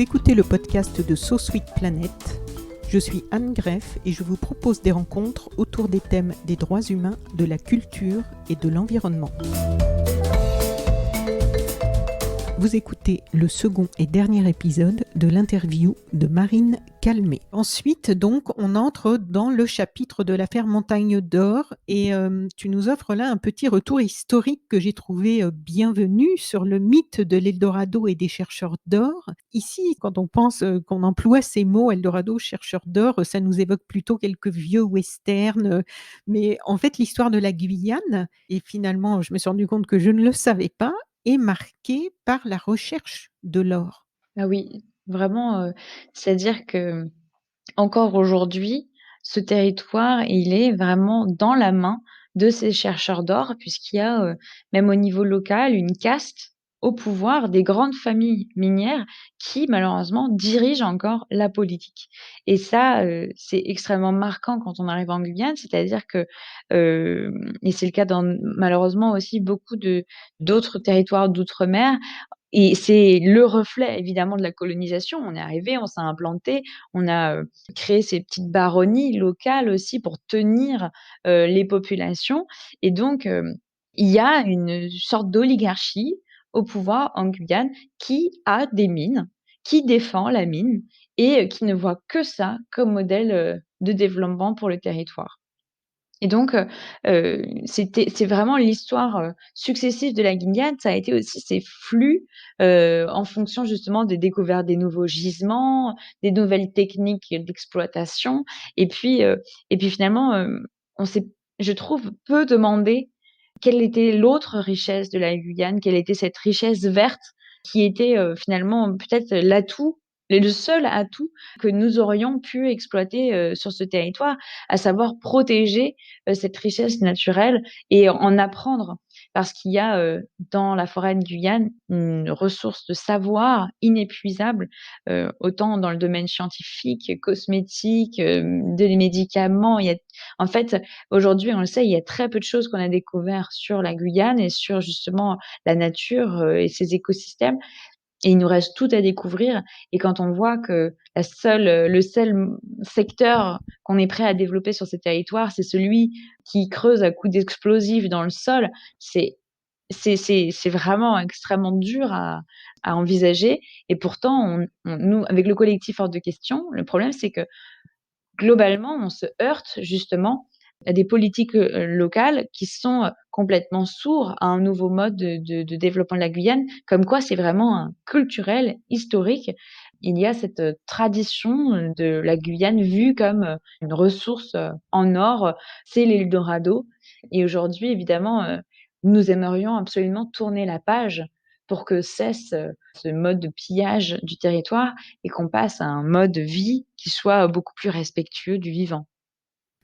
Vous écoutez le podcast de So Sweet Planet. Je suis Anne Greff et je vous propose des rencontres autour des thèmes des droits humains, de la culture et de l'environnement. Vous écoutez le second et dernier épisode de l'interview de Marine Calmet. Ensuite, donc, on entre dans le chapitre de l'affaire Montagne d'Or et tu nous offres là un petit retour historique que j'ai trouvé bienvenu sur le mythe de l'Eldorado et des chercheurs d'or. Ici, quand on pense qu'on emploie ces mots Eldorado, chercheurs d'or, ça nous évoque plutôt quelques vieux westerns. Mais en fait, l'histoire de la Guyane, et finalement, je me suis rendu compte que je ne le savais pas, est marquée par la recherche de l'or. Ah oui, vraiment, c'est-à-dire qu'encore aujourd'hui, ce territoire, il est vraiment dans la main de ces chercheurs d'or puisqu'il y a, même au niveau local, une caste au pouvoir des grandes familles minières qui malheureusement dirigent encore la politique et ça, c'est extrêmement marquant quand on arrive en Guyane. C'est-à-dire que, et c'est le cas dans malheureusement aussi beaucoup d'autres territoires d'outre-mer, et c'est le reflet évidemment de la colonisation. On est arrivé, on s'est implanté, on a, créé ces petites baronnies locales aussi pour tenir, les populations et donc, il y a une sorte d'oligarchie au pouvoir en Guyane qui a des mines, qui défend la mine et qui ne voit que ça comme modèle, de développement pour le territoire. Et donc, c'est vraiment l'histoire, successive de la Guyane. Ça a été aussi ces flux, en fonction justement des découvertes des nouveaux gisements, des nouvelles techniques d'exploitation et puis finalement, on s'est, je trouve, peu demandé quelle était l'autre richesse de la Guyane, quelle était cette richesse verte qui était, finalement peut-être l'atout, le seul atout que nous aurions pu exploiter, sur ce territoire, à savoir protéger cette richesse naturelle et en apprendre. Parce qu'il y a, dans la forêt de Guyane, une ressource de savoir inépuisable, autant dans le domaine scientifique, cosmétique, des médicaments. Il y a en fait, aujourd'hui, on le sait, il y a très peu de choses qu'on a découvert sur la Guyane et sur justement la nature, et ses écosystèmes. Et il nous reste tout à découvrir et quand on voit que le seul secteur qu'on est prêt à développer sur ces territoires, c'est celui qui creuse à coups d'explosifs dans le sol, c'est c'est vraiment extrêmement dur à envisager et pourtant on nous, avec le collectif Hors de Question, le problème c'est que globalement, on se heurte justement à des politiques, locales qui sont, complètement sourds à un nouveau mode de développement de la Guyane, comme quoi c'est vraiment un culturel, historique. Il y a cette, tradition, de la Guyane vue comme, une ressource, en or, c'est l'Eldorado et aujourd'hui évidemment, nous aimerions absolument tourner la page pour que cesse, ce mode de pillage du territoire et qu'on passe à un mode de vie qui soit beaucoup plus respectueux du vivant.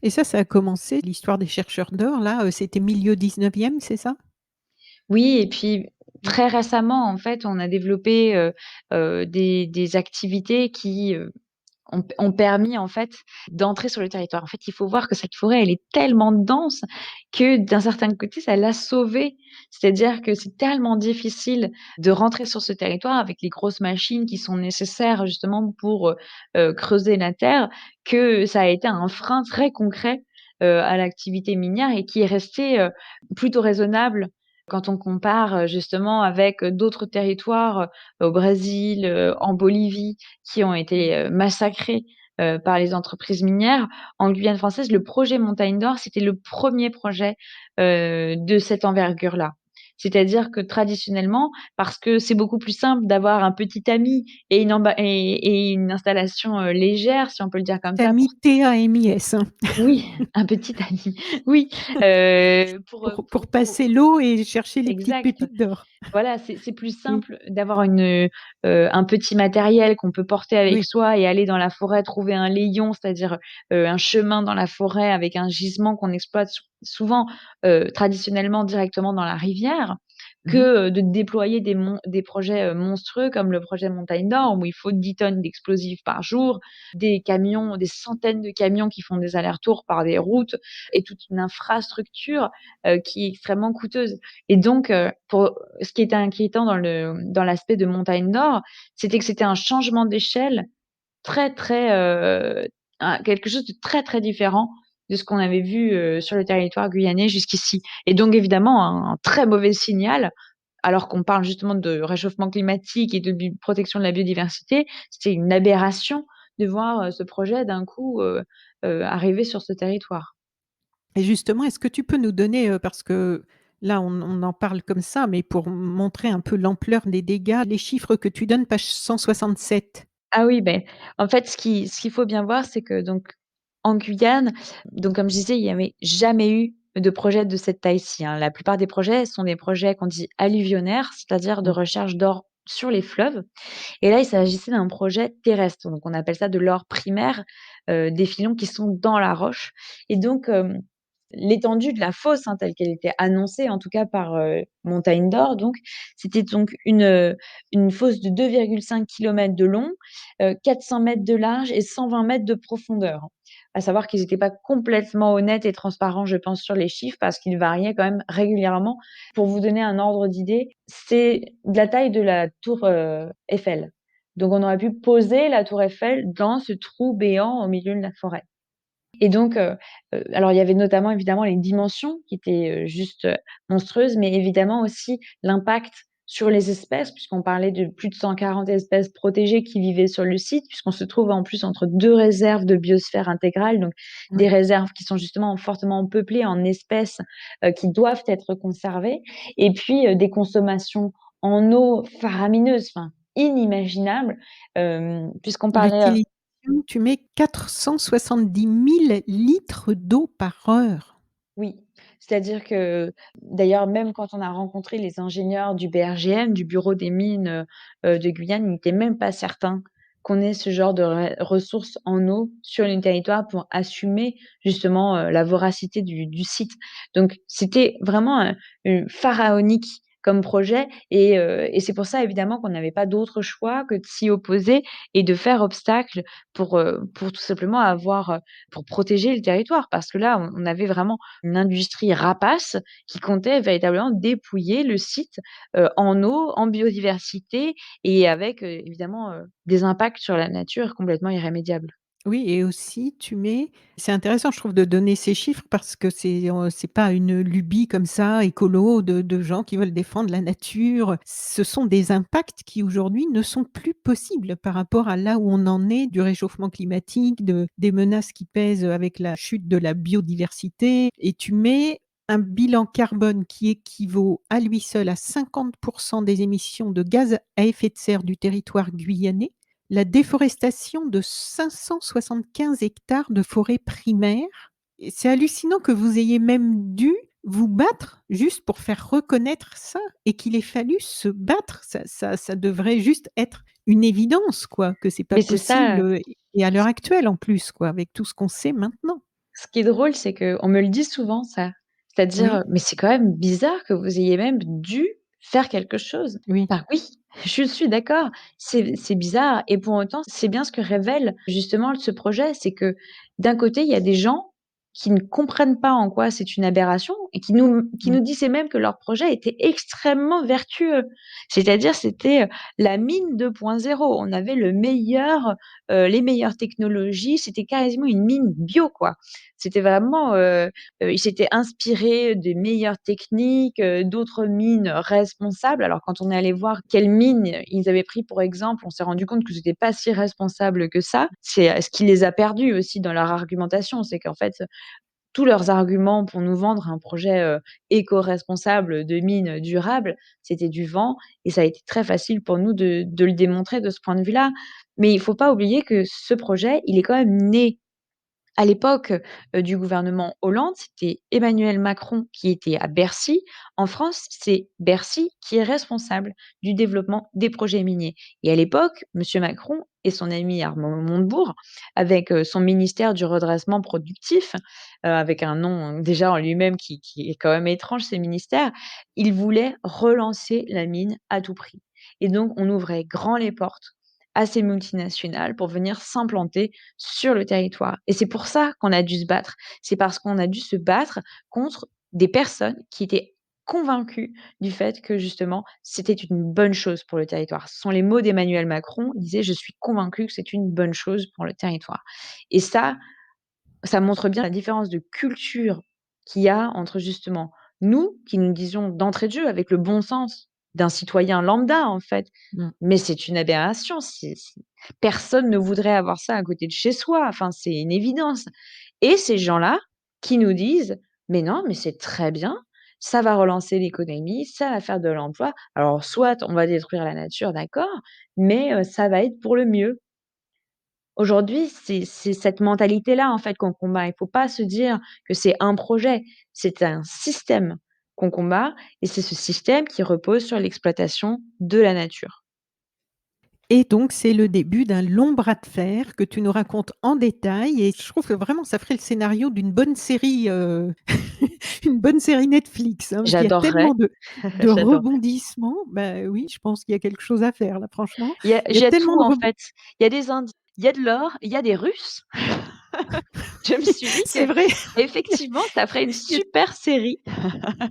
Et ça a commencé, l'histoire des chercheurs d'or, là, c'était milieu 19e, c'est ça? Oui et puis Mmh. très récemment, en fait, on a développé, des activités qui, ont permis, en fait, d'entrer sur le territoire. En fait, il faut voir que cette forêt, elle est tellement dense que d'un certain côté, ça l'a sauvée. C'est-à-dire que c'est tellement difficile de rentrer sur ce territoire avec les grosses machines qui sont nécessaires justement pour, creuser la terre, que ça a été un frein très concret, à l'activité minière et qui est resté, plutôt raisonnable quand on compare, justement avec, d'autres territoires, au Brésil, en Bolivie qui ont été, massacrés, par les entreprises minières. En Guyane française, le projet Montagne d'Or, c'était le premier projet, de cette envergure-là. C'est-à-dire que traditionnellement, parce que c'est beaucoup plus simple d'avoir un petit tamis et une installation, légère, si on peut le dire comme ça, Tamis, pour TAMIS, hein, oui, un petit tamis, oui, pour pour passer l'eau et chercher les petites exact. pépites d'or. Voilà, c'est plus Oui, simple d'avoir un petit matériel qu'on peut porter avec oui. soi et aller dans la forêt trouver un layon, c'est-à-dire, un chemin dans la forêt avec un gisement qu'on exploite souvent, traditionnellement directement dans la rivière, Mmh mh. que, de déployer des projets, monstrueux comme le projet Montagne d'Or où il faut 10 tonnes d'explosifs par jour, des camions, des centaines de camions qui font des allers-retours par des routes et toute une infrastructure, qui est extrêmement coûteuse et donc, pour ce qui était inquiétant dans l'aspect de Montagne d'Or, c'était que c'était un changement d'échelle très, très, quelque chose de très, très différent de ce qu'on avait vu, sur le territoire guyanais jusqu'ici et donc évidemment un très mauvais signal, alors qu'on parle justement de réchauffement climatique et de protection de la biodiversité. C'était une aberration de voir, ce projet d'un coup, arriver sur ce territoire. Et justement, est-ce que tu peux nous donner, parce que là, on en parle comme ça, mais pour montrer un peu l'ampleur des dégâts, les chiffres que tu donnes, page 167. Ah oui, beh, en fait, ce qu'il faut bien voir, c'est que donc en Guyane, donc comme je disais, il y avait jamais eu de projet de cette taille-ci, hein. La plupart des projets sont des projets qu'on dit alluvionnaires, c'est-à-dire de Mmh. recherche d'or sur les fleuves et là, il s'agissait d'un projet terrestre, donc on appelle ça de l'or primaire, des filons qui sont dans la roche et donc l'étendue de la fosse, hein, telle qu'elle était annoncée, en tout cas par, Montagne d'Or donc, c'était donc une fosse de 2,5 kilomètres de long, 400 mètres de large et 120 mètres de profondeur. À savoir qu'ils étaient pas complètement honnêtes et transparents, je pense, sur les chiffres parce qu'ils variaient quand même régulièrement. Pour vous donner un ordre d'idée, c'est de la taille de la tour, Eiffel. Donc on aurait pu poser la tour Eiffel dans ce trou béant au milieu de la forêt. Et donc, alors il y avait notamment évidemment les dimensions qui étaient, juste, monstrueuses, mais évidemment aussi l'impact sur les espèces, puisqu'on parlait de plus de 140 espèces protégées qui vivaient sur le site, puisqu'on se trouve en plus entre 2 réserves de biosphère intégrale, donc des Oui. réserves qui sont justement fortement peuplées en espèces, qui doivent être conservées et puis, des consommations en eau faramineuses, enfin inimaginables, puisqu'on parlait, L'utilisation, tu mets 470 000 litres d'eau par heure. oui, c'est-à-dire que d'ailleurs, même quand on a rencontré les ingénieurs du BRGM, du Bureau des mines, de Guyane, ils n'étaient même pas certains qu'on ait ce genre de ressources en eau sur le territoire pour assumer justement, la voracité du site. Donc c'était vraiment, pharaonique comme projet et c'est pour ça évidemment qu'on n'avait pas d'autre choix que de s'y opposer et de faire obstacle pour tout simplement avoir, pour protéger le territoire. Parce que là, on avait vraiment une industrie rapace qui comptait véritablement dépouiller le site, en eau, en biodiversité et avec, évidemment, des impacts sur la nature complètement irrémédiables. Oui et aussi tu mets c'est intéressant je trouve de donner ces chiffres parce que c'est pas une lubie comme ça écolo de gens qui veulent défendre la nature. Ce sont des impacts qui aujourd'hui ne sont plus possibles par rapport à là où on en est du réchauffement climatique, des menaces qui pèsent avec la chute de la biodiversité et tu mets un bilan carbone qui équivaut à lui seul à 50 des émissions de gaz à effet de serre du territoire guyanais, la déforestation de 575 hectares de forêt primaire. Et c'est hallucinant que vous ayez même dû vous battre juste pour faire reconnaître ça et qu'il ait fallu se battre. Ça devrait juste être une évidence, quoi, que c'est pas Mais c'est possible, ça, et à l'heure actuelle en plus, quoi, avec tout ce qu'on sait maintenant. ce qui est drôle, c'est qu'on me le dit souvent ça. C'est-à-dire, Oui, «Mais c'est quand même bizarre que vous ayez même dû faire quelque chose». oui, Bah oui, je suis d'accord, c'est bizarre et pour autant, c'est bien ce que révèle justement ce projet. C'est que d'un côté, il y a des gens qui ne comprennent pas en quoi c'est une aberration et qui mmh, nous disaient même que leur projet était extrêmement vertueux. C'est-à-dire, c'était, la mine 2.0. On avait les meilleures technologies, c'était quasiment une mine bio, quoi. C'était vraiment, ils s'étaient inspirés des meilleures techniques, d'autres mines responsables. Alors quand on est allé voir quelles mines ils avaient pris pour exemple, on s'est rendu compte que c'était pas si responsable que ça. C'est, ce qui les a perdus aussi dans leur argumentation, c'est qu'en fait, tous leurs arguments pour nous vendre un projet, éco-responsable de mines durables, c'était du vent et ça a été très facile pour nous de le démontrer de ce point de vue-là. Mais il faut pas oublier que ce projet, il est quand même né à l'époque, du gouvernement Hollande, c'était Emmanuel Macron qui était à Bercy. En France, c'est Bercy qui est responsable du développement des projets miniers et à l'époque, monsieur Macron et son ami Armand Montebourg, avec, son ministère du redressement productif, avec un nom déjà en lui-même qui est quand même étrange, ces ministères, ils voulaient relancer la mine à tout prix et donc on ouvrait grand les portes à ces multinationales pour venir s'implanter sur le territoire et c'est pour ça qu'on a dû se battre. C'est parce qu'on a dû se battre contre des personnes qui étaient convaincus du fait que justement, c'était une bonne chose pour le territoire. Ce sont les mots d'Emmanuel Macron. Il disait: «Je suis convaincu que c'est une bonne chose pour le territoire» et ça montre bien la différence de culture qu'il y a entre justement nous, qui nous disions d'entrée de jeu avec le bon sens d'un citoyen lambda, en fait: Mmh. «Mais c'est une aberration, c'est personne ne voudrait avoir ça à côté de chez soi, enfin, c'est une évidence» et ces gens-là qui nous disent: «Mais non, mais c'est très bien, ça va relancer l'économie, ça va faire de l'emploi. Alors soit on va détruire la nature, d'accord, mais ça va être pour le mieux». Aujourd'hui, c'est cette mentalité-là, en fait, qu'on combat. Il faut pas se dire que c'est un projet, c'est un système qu'on combat et c'est ce système qui repose sur l'exploitation de la nature. Et donc, c'est le début d'un long bras de fer que tu nous racontes en détail et je trouve que vraiment ça ferait le scénario d'une bonne série, une bonne série Netflix, hein, parce qu'il y a J'adorerais, tellement de j'adorerais. rebondissements. Bah, oui, je pense qu'il y a quelque chose à faire là, franchement. Il y a J'ai tellement tout, de en rebond fait. Il y a des Indiens, il y a de l'or, il y a des Russes. Je me suis dit c'est vrai, qu'effectivement, ça ferait une il y a super série.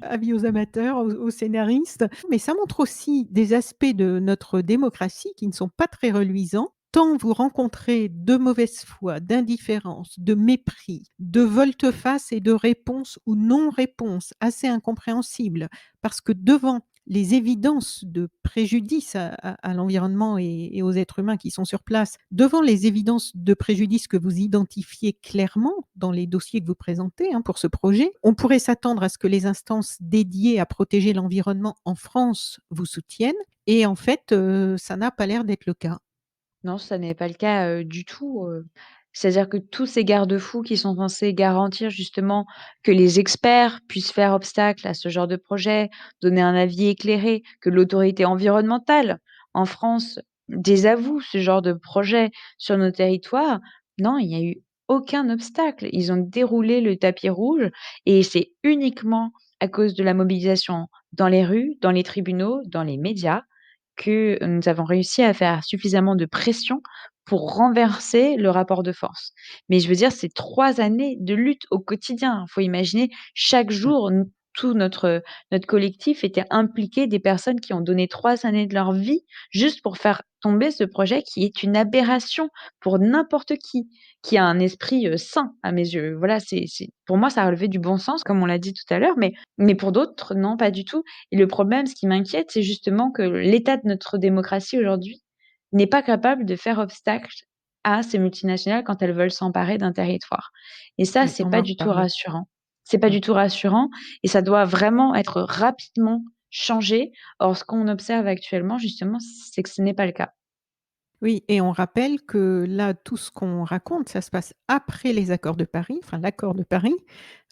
avis aux amateurs, aux scénaristes, mais ça montre aussi des aspects de notre démocratie qui ne sont pas très reluisants. Tant vous rencontrez de mauvaise foi, d'indifférence, de mépris, de volte-face et de réponses ou non-réponses assez incompréhensibles, parce que devant les évidences de préjudice à l'environnement et aux êtres humains qui sont sur place, devant les évidences de préjudice que vous identifiez clairement dans les dossiers que vous présentez, hein, pour ce projet, on pourrait s'attendre à ce que les instances dédiées à protéger l'environnement en France vous soutiennent et en fait, ça n'a pas l'air d'être le cas. Non, ça n'est pas le cas, du tout, c'est-à-dire que tous ces garde-fous qui sont censés garantir justement que les experts puissent faire obstacle à ce genre de projet, donner un avis éclairé, que l'autorité environnementale en France désavoue ce genre de projet sur nos territoires. Non, il n'y a eu aucun obstacle. Ils ont déroulé le tapis rouge et c'est uniquement à cause de la mobilisation dans les rues, dans les tribunaux, dans les médias que nous avons réussi à faire suffisamment de pression pour renverser le rapport de force. Mais je veux dire, c'est 3 années de lutte au quotidien. Il faut imaginer chaque Mmh. jour, nous tout notre collectif était impliqué des personnes qui ont donné 3 années de leur vie juste pour faire tomber ce projet qui est une aberration pour n'importe qui a un esprit, sain à mes yeux. Voilà, c'est pour moi, ça relevait du bon sens comme on l'a dit tout à l'heure, mais pour d'autres, non, pas du tout. Et le problème, ce qui m'inquiète, c'est justement que l'état de notre démocratie aujourd'hui n'est pas capable de faire obstacle à ces multinationales quand elles veulent s'emparer d'un territoire. Et ça, Oui, c'est on pas en du tout reparle. rassurant. C'est pas Mmh. du tout rassurant et ça doit vraiment être rapidement changé. Or, ce qu'on observe actuellement, justement, c'est que ce n'est pas le cas. Oui et on rappelle que là, tout ce qu'on raconte, ça se passe après les accords de Paris, enfin l'accord de Paris,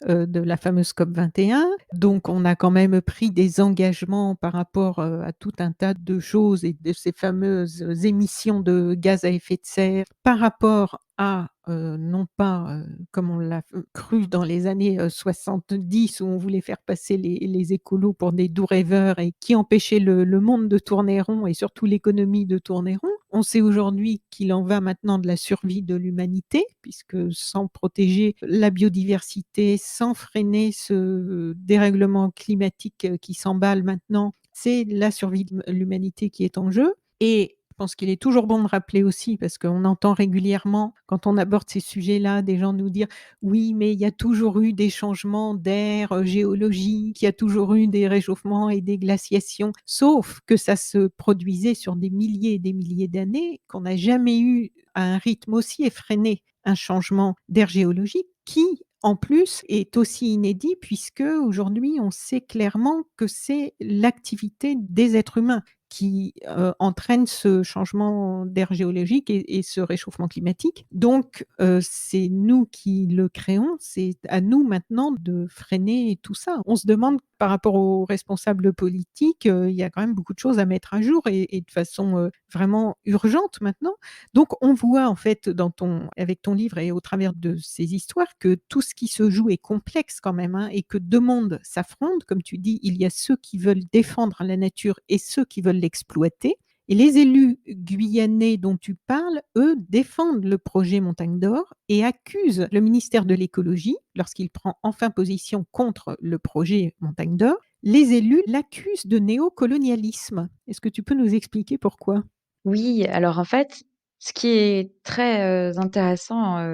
de la fameuse COP 21. Donc on a quand même pris des engagements par rapport, à tout un tas de choses et de ces fameuses émissions de gaz à effet de serre par rapport à, non pas, comme on l'a cru dans les années, 70 où on voulait faire passer les écolos pour des doux rêveurs et qui empêchaient le monde de tourner rond et surtout l'économie de tourner rond. On sait aujourd'hui qu'il en va maintenant de la survie de l'humanité puisque sans protéger la biodiversité, sans freiner ce dérèglement climatique, qui s'emballe maintenant, c'est la survie de l'humanité qui est en jeu et je pense qu'il est toujours bon de rappeler aussi, parce qu'on entend régulièrement quand on aborde ces sujets-là, des gens nous dire: «Oui, mais il y a toujours eu des changements d'air, géologiques, il y a toujours eu des réchauffements et des glaciations». Sauf que ça se produisait sur des milliers et des milliers d'années, qu'on n'a jamais eu à un rythme aussi effréné un changement d'air géologique qui, en plus, est aussi inédit puisque aujourd'hui, on sait clairement que c'est l'activité des êtres humains qui, entraîne ce changement d'air géologique et ce réchauffement climatique. Donc, c'est nous qui le créons, c'est à nous maintenant de freiner tout ça. On se demande par rapport aux responsables politiques, il y a quand même beaucoup de choses à mettre à jour et de façon, vraiment urgente maintenant. Donc on voit en fait dans ton avec ton livre et au travers de ces histoires que tout ce qui se joue est complexe quand même, hein, et que 2 mondes s'affrontent. Comme tu dis, il y a ceux qui veulent défendre la nature et ceux qui veulent l'exploiter et les élus guyanais dont tu parles, eux, défendent le projet Montagne d'Or et accusent le ministère de l'écologie, lorsqu'il prend enfin position contre le projet Montagne d'Or, Les élus l'accusent de néocolonialisme. Est-ce que tu peux nous expliquer pourquoi? Oui, alors en fait, ce qui est très, intéressant,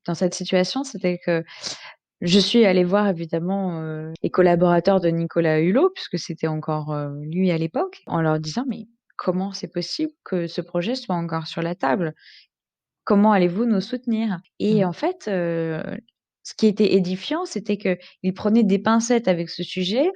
dans cette situation, c'était que je suis allée voir évidemment, les collaborateurs de Nicolas Hulot, puisque c'était encore, lui à l'époque, en leur disant: «Mais comment c'est possible que ce projet soit encore sur la table? Comment allez-vous nous soutenir?» Et Mmh. en fait, ce qui était édifiant, c'était qu'ils prenaient des pincettes avec ce sujet,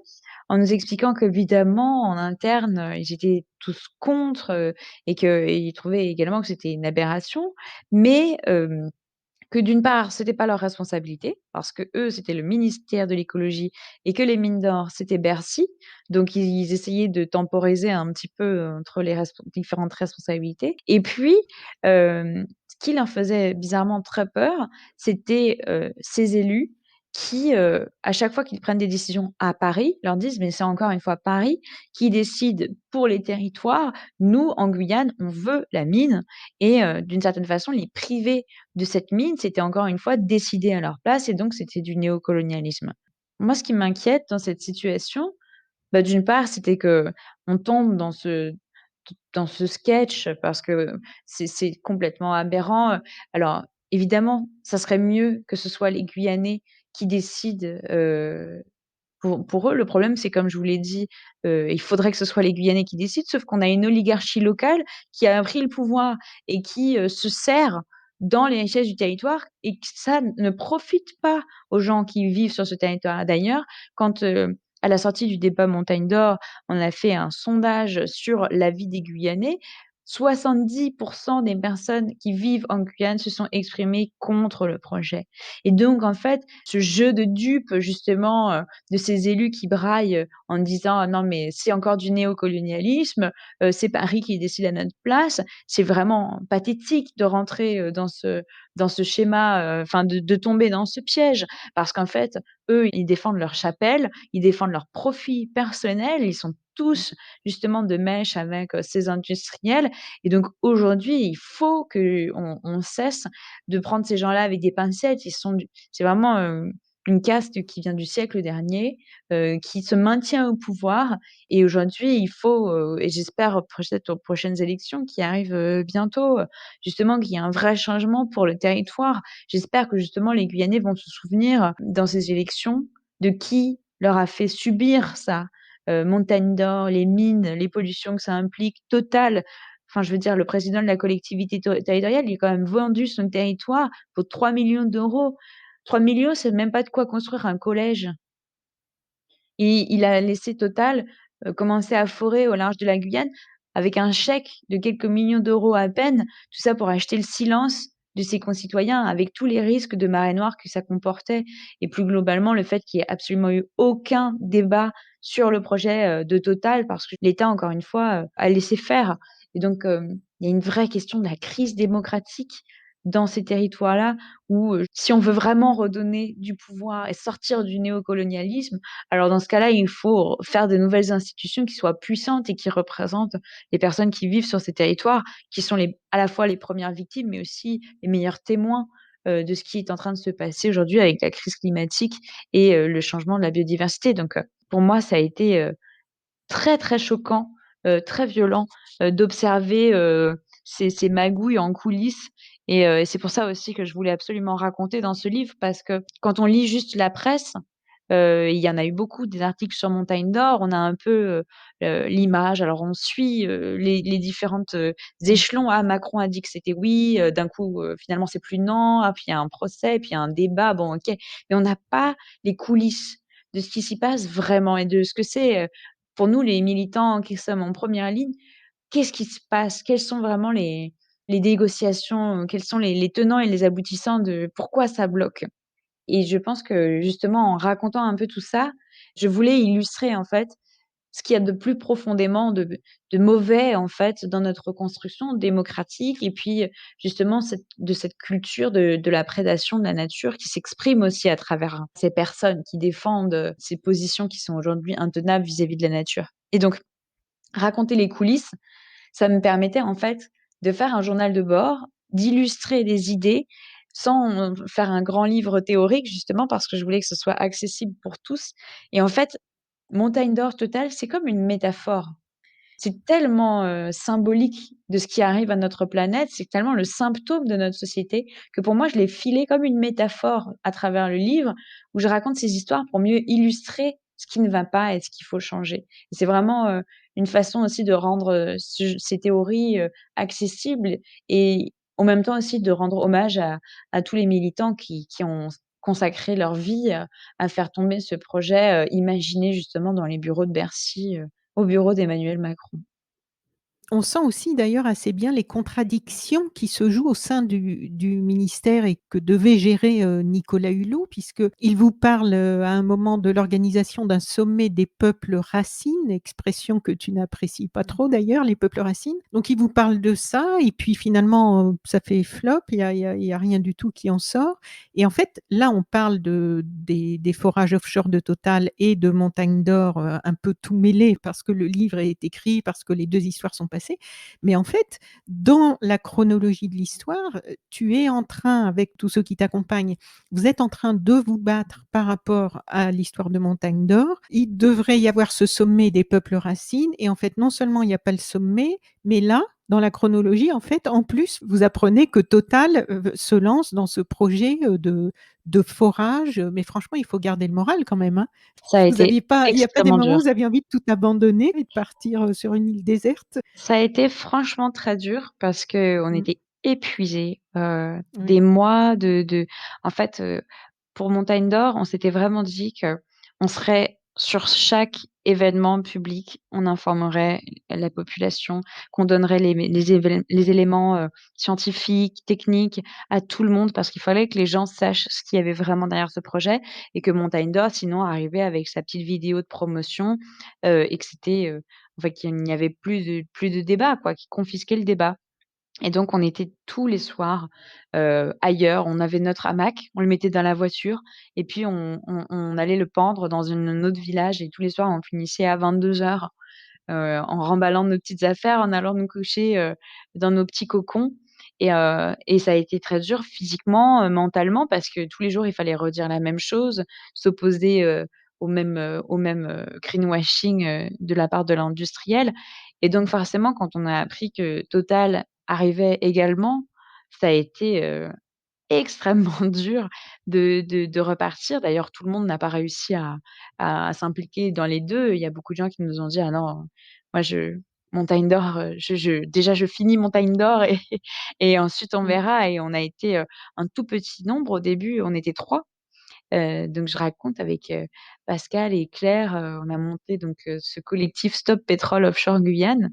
en nous expliquant qu'évidemment, en interne, ils étaient tous contre, et qu'ils trouvaient également que c'était une aberration. Mais, que d'une part, c'était pas leur responsabilité, parce qu'eux, c'était le ministère de l'écologie et que les mines d'or, c'était Bercy. Donc ils essayaient de temporiser un petit peu entre les différentes responsabilités. Et puis, ce qui leur faisait bizarrement très peur, c'était, ces élus qui, à chaque fois qu'ils prennent des décisions à Paris, leur disent: «Mais c'est encore une fois Paris qui décide pour les territoires. Nous, en Guyane, on veut la mine» et d'une certaine façon, les priver de cette mine, c'était encore une fois décider à leur place et donc c'était du néocolonialisme. Moi, ce qui m'inquiète dans cette situation, bah, d'une part, c'était qu'on tombe dans ce sketch parce que c'est complètement aberrant. Alors évidemment, ça serait mieux que ce soit les Guyanais qui décident, pour eux, le problème, c'est comme je vous l'ai dit, il faudrait que ce soit les Guyanais qui décident, sauf qu'on a une oligarchie locale qui a pris le pouvoir et qui, se sert dans les richesses du territoire et que ça ne profite pas aux gens qui vivent sur ce territoire. D'ailleurs, quand, à la sortie du débat Montagne d'Or, on a fait un sondage sur l'avis des Guyanais, 70 des personnes qui vivent en Guyane se sont exprimées contre le projet et donc en fait, ce jeu de dupes justement, de ces élus qui braillent, en disant: «Ah non mais c'est encore du néocolonialisme, c'est Paris qui décide à notre place». C'est vraiment pathétique de rentrer, dans ce schéma, enfin de tomber dans ce piège. Parce qu'en fait, eux, ils défendent leur chapelle, ils défendent leur profit personnel, ils sont tous justement de mèche avec, ces industriels et donc aujourd'hui, il faut qu'on cesse de prendre ces gens-là avec des pincettes. Ils sont du C'est vraiment, une caste qui vient du siècle dernier, qui se maintient au pouvoir et aujourd'hui, il faut, et j'espère peut-être aux prochaines élections qui arrivent, bientôt, justement qu'il y ait un vrai changement pour le territoire. J'espère que justement les Guyanais vont se souvenir dans ces élections de qui leur a fait subir ça. Montagne d'or, les mines, les pollutions que ça implique, Total. Enfin, je veux dire, le président de la collectivité territoriale, il a quand même vendu son territoire pour 3 millions d'euros. 3 millions, c'est même pas de quoi construire un collège. Et il a laissé Total, commencer à forer au large de la Guyane avec un chèque de quelques millions d'euros à peine, tout ça pour acheter le silence de ses concitoyens, avec tous les risques de marée noire que ça comportait et plus globalement le fait qu'il y ait absolument eu aucun débat sur le projet, de Total parce que l'État, encore une fois, a laissé faire et donc il y a une vraie question de la crise démocratique dans ces territoires-là où, si on veut vraiment redonner du pouvoir et sortir du néocolonialisme, alors dans ce cas-là, il faut faire de nouvelles institutions qui soient puissantes et qui représentent les personnes qui vivent sur ces territoires, qui sont à la fois les premières victimes, mais aussi les meilleurs témoins, de ce qui est en train de se passer aujourd'hui avec la crise climatique et le changement de la biodiversité. Donc, pour moi, ça a été, très, très choquant, très violent, d'observer, ces magouilles en coulisses et c'est pour ça aussi que je voulais absolument raconter dans ce livre parce que quand on lit juste la presse, il y en a eu beaucoup des articles sur Montagne d'or, on a un peu, l'image, alors on suit, les différentes, Mmh. échelons. Ah Macron a dit que c'était oui, d'un coup, finalement c'est plus non, ah puis il y a un procès, puis il y a un débat, bon OK. Mais on n'a pas les coulisses de ce qui s'y passe vraiment et de ce que c'est, pour nous les militants qui sommes en première ligne, qu'est-ce qui se passe? Quelles sont vraiment les négociations, quels sont les tenants et les aboutissants de pourquoi ça bloque? Et je pense que justement en racontant un peu tout ça, je voulais illustrer en fait ce qu'il y a de plus profondément de mauvais en fait dans notre construction démocratique et puis, justement cette culture de la prédation de la nature qui s'exprime aussi à travers ces personnes qui défendent, ces positions qui sont aujourd'hui intenables vis-à-vis de la nature. Et donc raconter les coulisses, ça me permettait en fait de faire un journal de bord, d'illustrer des idées sans, faire un grand livre théorique justement parce que je voulais que ce soit accessible pour tous et en fait, Montagne d'or Total, c'est comme une métaphore. C'est tellement, symbolique de ce qui arrive à notre planète, c'est tellement le symptôme de notre société que pour moi, je l'ai filé comme une métaphore à travers le livre où je raconte ces histoires pour mieux illustrer ce qui ne va pas et ce qu'il faut changer. Et c'est vraiment, une façon aussi de rendre, ces théories, accessibles et en même temps aussi de rendre hommage à tous les militants qui ont consacré leur vie à faire tomber ce projet, imaginé justement dans les bureaux de Bercy, au bureau d'Emmanuel Macron. On sent aussi d'ailleurs assez bien les contradictions qui se jouent au sein du ministère et que devait gérer, Nicolas Hulot, puisqu'il vous parle, à un moment de l'organisation d'un sommet des peuples racines, expression que tu n'apprécies pas trop d'ailleurs, les peuples racines. Donc il vous parle de ça et puis finalement, ça fait flop, il y a rien du tout qui en sort et en fait, là, on parle des forages offshore de Total et de Montagne d'or, un peu tout mêlé parce que le livre est écrit, parce que les 2 histoires sont passées. Mais en fait, dans la chronologie de l'histoire, tu es en train, avec tous ceux qui t'accompagnent, vous êtes en train de vous battre par rapport à l'histoire de Montagne d'or. Il devrait y avoir ce sommet des peuples racines et en fait, non seulement il n'y a pas le sommet, mais là, dans la chronologie, en fait, en plus, vous apprenez que Total se lance dans ce projet de forage. Mais franchement, il faut garder le moral quand même, hein. Ça a Vous été aviez pas, il n'y a pas des extrêmement moments où dur. vous aviez envie de tout abandonner et de partir sur une île déserte? Ça a été franchement très dur parce qu'on Mm. était épuisés, Oui. des mois de en fait, pour Montagne d'or, on s'était vraiment dit qu'on serait sur chaque événement public, on informerait la population, qu'on donnerait les éléments, scientifiques, techniques à tout le monde parce qu'il fallait que les gens sachent ce qu'il y avait vraiment derrière ce projet et que Montagne d'or sinon arrivait avec sa petite vidéo de promotion, et que c'était, en fait, qu'il n'y avait plus de débat quoi, qui confisquait le débat. Et donc on était tous les soirs, ailleurs. On avait notre hamac, on le mettait dans la voiture et puis on allait le pendre dans un autre village et tous les soirs on finissait à 22:00, en remballant nos petites affaires, en allant nous coucher, dans nos petits cocons et ça a été très dur physiquement, mentalement parce que tous les jours il fallait redire la même chose, s'opposer, au même greenwashing, de la part de l'industriel et donc forcément quand on a appris que Total arrivait également, ça a été, extrêmement dur de repartir. D'ailleurs, tout le monde n'a pas réussi à s'impliquer dans les 2. Il y a beaucoup de gens qui nous ont dit: «Ah non, moi je Montagne d'or, je déjà je finis Montagne d'or et et ensuite on Mmh. verra» et on a été, un tout petit nombre au début, on était 3. Donc je raconte avec, Pascal et Claire, on a monté donc, ce collectif Stop Pétrole Offshore Guyane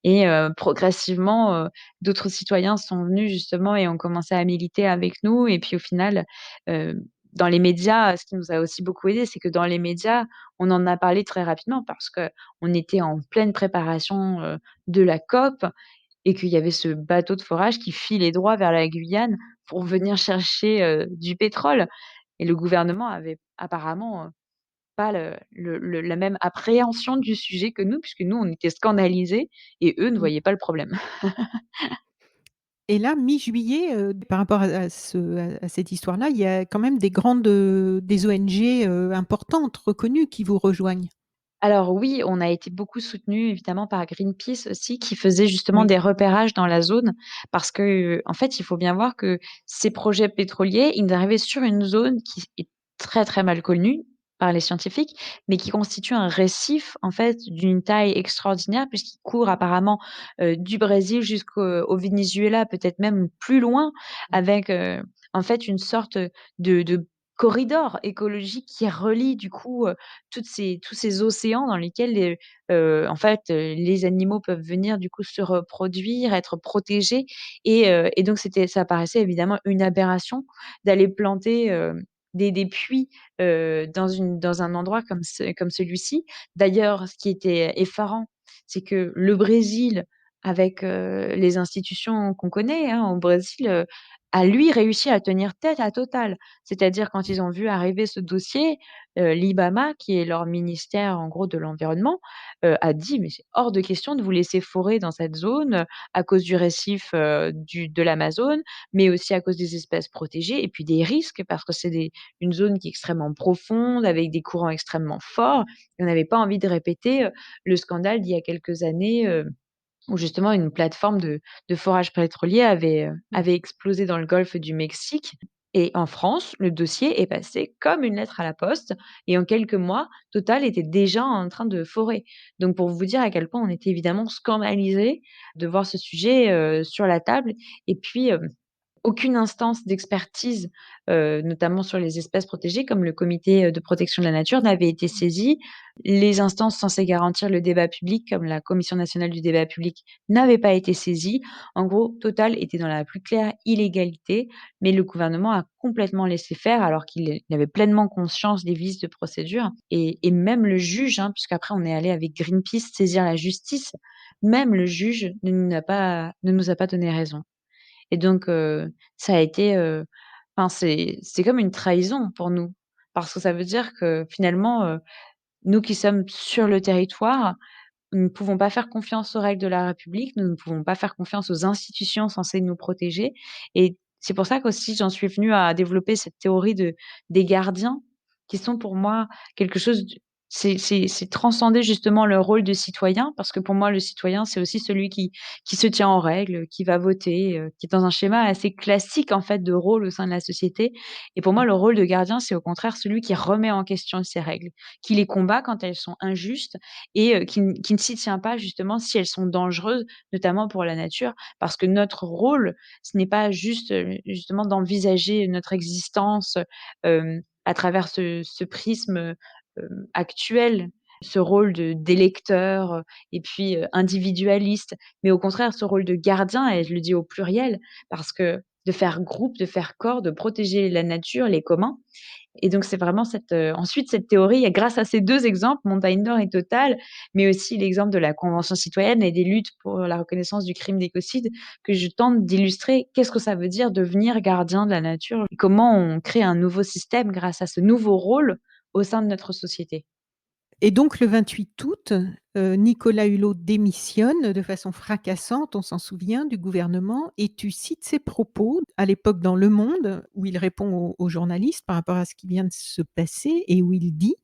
et progressivement, d'autres citoyens sont venus justement et ont commencé à militer avec nous et puis au final, dans les médias, ce qui nous a aussi beaucoup aidé, c'est que dans les médias, on en a parlé très rapidement parce qu'on était en pleine préparation, de la COP et qu'il y avait ce bateau de forage qui filait droit vers la Guyane pour venir chercher, du pétrole et le gouvernement avait apparemment, pas la même appréhension du sujet que nous, puisque nous, on était scandalisés et eux ne Mmh. voyaient pas le problème. Et là, mi-juillet, par rapport à cette histoire-là, il y a quand même des grandes, des ONG, importantes, reconnues qui vous rejoignent? Alors oui, on a été beaucoup soutenus évidemment par Greenpeace aussi, qui faisait justement Oui. des repérages dans la zone. Parce que, en fait, il faut bien voir que ces projets pétroliers, ils arrivaient sur une zone qui est très, très mal connue par les scientifiques, mais qui constitue un récif, en fait, d'une taille extraordinaire puisqu'il court apparemment, du Brésil jusqu'au Venezuela, peut-être même plus loin, Mmh. avec, en fait, une sorte, de corridor écologique qui relie du coup, tous ces océans dans lesquels en fait, les animaux peuvent venir du coup se reproduire, être protégés et donc ça paraissait évidemment une aberration d'aller planter, des puits, dans un endroit comme celui-ci. D'ailleurs, ce qui était effarant, c'est que le Brésil avec, les institutions qu'on connaît, hein, au Brésil, a lui réussi à tenir tête à Total. C'est-à-dire quand ils ont vu arriver ce dossier, l'IBAMA, qui est leur ministère en gros de l'environnement, a dit: «Mais c'est hors de question de vous laisser forer dans cette zone, à cause du récif, de l'Amazone, mais aussi à cause des espèces protégées et puis des risques parce que c'est une zone qui est extrêmement profonde avec des courants extrêmement forts» et on n'avait pas envie de répéter, le scandale d'il y a quelques années, où justement une plateforme de forage pétrolier avait explosé dans le golfe du Mexique et en France, le dossier est passé comme une lettre à la poste et en quelques mois, Total était déjà en train de forer. Donc pour vous dire à quel point on était évidemment scandalisés de voir ce sujet, sur la table et puis, aucune instance d'expertise, notamment sur les espèces protégées comme le comité, de protection de la nature n'avait été saisie. Les instances censées garantir le débat public comme la Commission nationale du débat public n'avaient pas été saisies. En gros, Total était dans la plus claire illégalité, mais le gouvernement a complètement laissé faire alors qu'il avait pleinement conscience des vices de procédure et même le juge, hein, puisqu'après on est allé avec Greenpeace saisir la justice, même le juge ne nous a pas donné raison. Et donc, ça a été, enfin, c'est comme une trahison pour nous. Parce que ça veut dire que finalement, nous qui sommes sur le territoire, nous ne pouvons pas faire confiance aux règles de la République, nous ne pouvons pas faire confiance aux institutions censées nous protéger et c'est pour ça qu'aussi j'en suis venue à développer cette théorie des gardiens qui sont pour moi quelque chose d c'est transcender justement le rôle de citoyen parce que pour moi le citoyen, c'est aussi celui qui se tient en règle, qui va voter, qui est dans un schéma assez classique en fait de rôle au sein de la société et pour moi le rôle de gardien, c'est au contraire celui qui remet en question ces règles, qui les combat quand elles sont injustes et qui ne s'y tient pas justement si elles sont dangereuses, notamment pour la nature. Parce que notre rôle, ce n'est pas juste, justement d'envisager notre existence, à travers ce prisme, actuel, ce rôle d'électeur, et puis, individualiste, mais au contraire ce rôle de gardien et je le dis au pluriel, parce que de faire groupe, de faire corps, de protéger la nature, les communs et donc c'est vraiment ensuite cette théorie et grâce à ces 2 exemples, Montagne d'Or et Total, mais aussi l'exemple de la Convention citoyenne et des luttes pour la reconnaissance du crime d'écocide, que je tente d'illustrer qu'est-ce que ça veut dire devenir gardien de la nature et comment on crée un nouveau système grâce à ce nouveau rôle au sein de notre société. Et donc le 28 août, Nicolas Hulot démissionne de façon fracassante, on s'en souvient, du gouvernement et tu cites ses propos à l'époque dans Le Monde où il répond aux journalistes par rapport à ce qui vient de se passer et où il dit: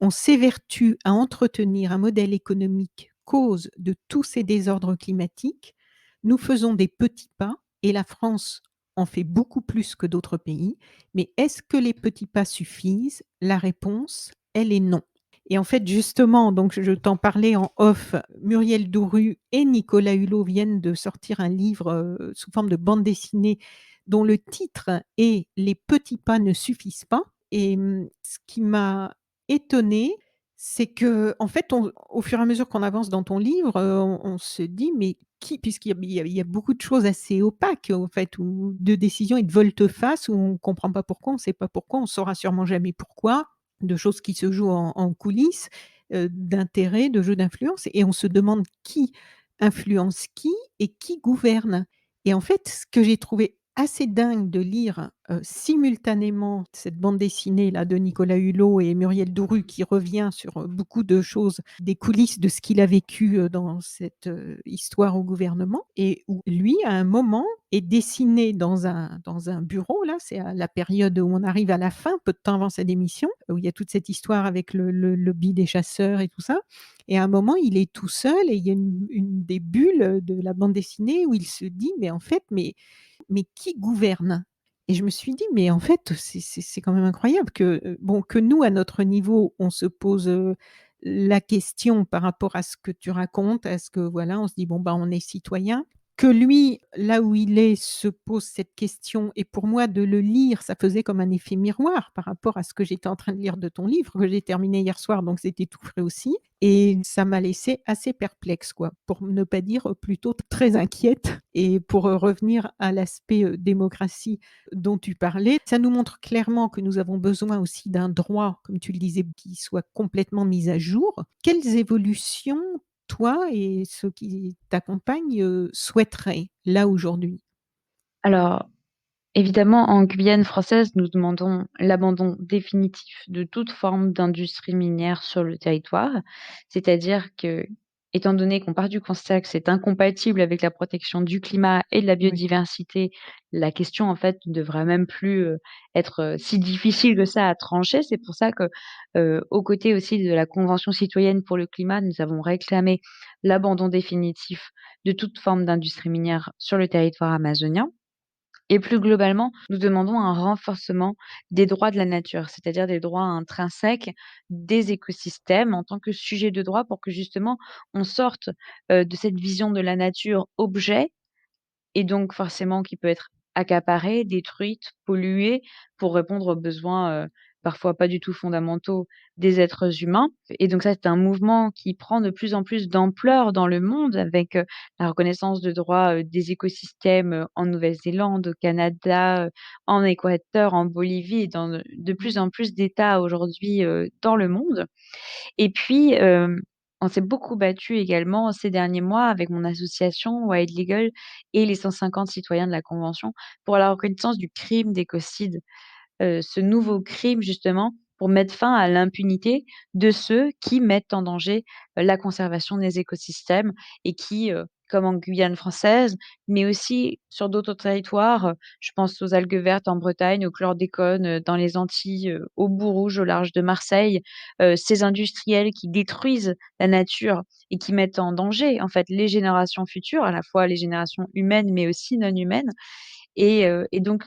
«On s'évertue à entretenir un modèle économique cause de tous ces désordres climatiques. Nous faisons des petits pas et la France en fait beaucoup plus que d'autres pays. Mais est-ce que les petits pas suffisent? La réponse, elle est non». Et en fait, justement, donc je t'en parlais en off, Muriel Dourru et Nicolas Hulot viennent de sortir un livre, sous forme de bande dessinée dont le titre est «Les petits pas ne suffisent pas» et ce qui m'a étonnée, c'est qu'en fait, au fur et à mesure qu'on avance dans ton livre, on se dit: «Mais qui?» puisqu'il y a beaucoup de choses assez opaques, en fait, ou de décisions et de volte-face où on ne comprend pas pourquoi, on ne sait pas pourquoi, on ne saura sûrement jamais pourquoi de choses qui se jouent en coulisses, d'intérêts, de jeux d'influence et on se demande qui influence qui et qui gouverne. Et en fait, ce que j'ai trouvé assez dingue de lire, simultanément cette bande dessinée-là de Nicolas Hulot et Muriel Dourru qui revient sur, beaucoup de choses, des coulisses de ce qu'il a vécu, dans cette, histoire au gouvernement et où lui, à un moment, est dessiné dans un bureau là, c'est à la période où on arrive à la fin, peu de temps avant sa démission, où il y a toute cette histoire avec le lobby des chasseurs et tout ça et à un moment, il est tout seul et il y a une des bulles, de la bande dessinée où il se dit: «Mais en fait, mais qui gouverne?» Et je me suis dit: «Mais en fait, c'est quand même incroyable que, bon, que nous, à notre niveau, on se pose, la question par rapport à ce que tu racontes, à ce que voilà, on se dit: "Bon, bah, on est citoyen". Que lui, là où il est, se pose cette question et pour moi de le lire, ça faisait comme un effet miroir par rapport à ce que j'étais en train de lire de ton livre, que j'ai terminé hier soir, donc c'était tout frais aussi et ça m'a laissée assez perplexe quoi, pour ne pas dire, plutôt très inquiète et pour, revenir à l'aspect, démocratie dont tu parlais, ça nous montre clairement que nous avons besoin aussi d'un droit, comme tu le disais, qui soit complètement mis à jour. Quelles évolutions toi et ceux qui t'accompagnent, souhaiteraient, là, aujourd'hui? Alors Évidemment, en Guyane française, nous demandons l'abandon définitif de toute forme d'industrie minière sur le territoire. C'est-à-dire que, étant donné qu'on part du constat que c'est incompatible avec la protection du climat et de la Oui, biodiversité, la question, en fait, ne devrait même plus, être, si difficile que ça à trancher. C'est pour ça que, aux côtés aussi de la Convention citoyenne pour le climat, nous avons réclamé l'abandon définitif de toute forme d'industrie minière sur le territoire amazonien. Et plus globalement, nous demandons un renforcement des droits de la nature, c'est-à-dire des droits intrinsèques des écosystèmes en tant que sujet de droit pour que justement on sorte, de cette vision de la nature objet et donc forcément qui peut être accaparée, détruite, polluée pour répondre aux besoins, parfois pas du tout fondamentaux des êtres humains et donc ça, c'est un mouvement qui prend de plus en plus d'ampleur dans le monde avec, la reconnaissance de droits, des écosystèmes, en Nouvelle-Zélande, au Canada, en Équateur, en Bolivie et dans de plus en plus d'États aujourd'hui, dans le monde. Et puis, on s'est beaucoup battu également ces derniers mois avec mon association Wild Legal et les 150 citoyens de la convention pour la reconnaissance du crime d'écocide, ce nouveau crime justement pour mettre fin à l'impunité de ceux qui mettent en danger, la conservation des écosystèmes et qui, comme en Guyane française, mais aussi sur d'autres territoires, je pense aux algues vertes en Bretagne, au chlordécone, dans les Antilles, au bout rouge au large de Marseille, ces industriels qui détruisent la nature et qui mettent en danger, en fait, les générations futures, à la fois les générations humaines mais aussi non humaines. Et donc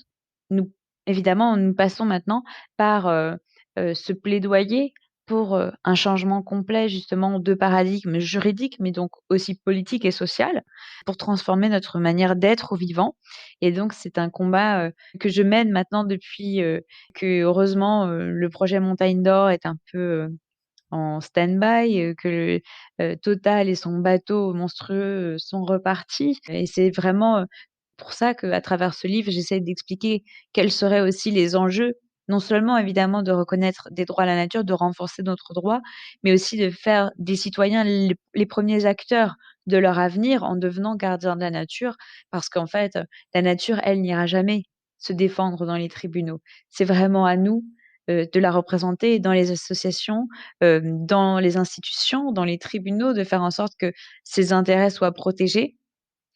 nous évidemment, nous passons maintenant par, ce plaidoyer pour, un changement complet justement de paradigme juridique, mais donc aussi politique et social, pour transformer notre manière d'être au vivant et donc c'est un combat, que je mène maintenant depuis, que heureusement, le projet Montagne d'or est un peu, en stand-by, que, Total et son bateau monstrueux, sont repartis et c'est vraiment, pour ça qu'à travers ce livre, j'essaie d'expliquer quels seraient aussi les enjeux, non seulement évidemment de reconnaître des droits à la nature, de renforcer notre droit, mais aussi de faire des citoyens les 1ers acteurs de leur avenir en devenant gardiens de la nature. Parce qu'en fait, la nature, elle n'ira jamais se défendre dans les tribunaux. C'est vraiment à nous, de la représenter dans les associations, dans les institutions, dans les tribunaux, de faire en sorte que ses intérêts soient protégés